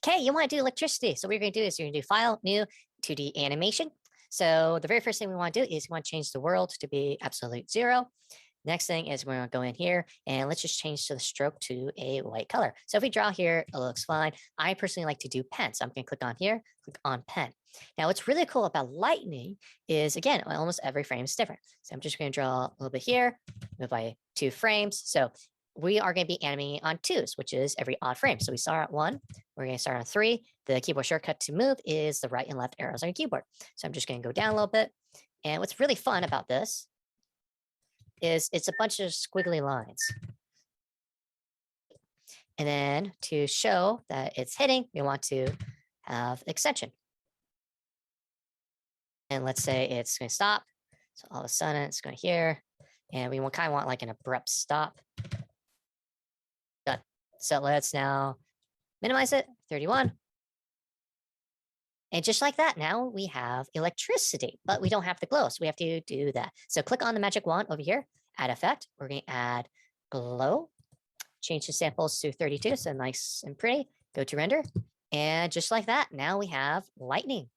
okay, you want to do electricity. So what you're going to do is you're going to do File, New, 2D Animation. So the very first thing we want to do is we want to change the world to be absolute zero. Next thing is we're going to go in here and let's just change to the stroke to a white color. So if we draw here, it looks fine. I personally like to do pen. So I'm going to click on here, click on pen. Now, what's really cool about lightning is, again, almost every frame is different. So I'm just going to draw a little bit here, move by 2 frames. So we are going to be animating on 2s, which is every odd frame. So we start at 1, we're going to start on 3. The keyboard shortcut to move is the right and left arrows on your keyboard. So I'm just going to go down a little bit. And what's really fun about this is it's a bunch of squiggly lines. And then to show that it's hitting, we want to have extension. And let's say it's going to stop. So all of a sudden it's going here. And we kind of want like an abrupt stop. Done. So let's now minimize it, 31. And just like that, now we have electricity, but we don't have the glow, so we have to do that. So click on the magic wand over here, add effect. We're going to add glow, change the samples to 32, so nice and pretty. Go to render, and just like that, now we have lightning.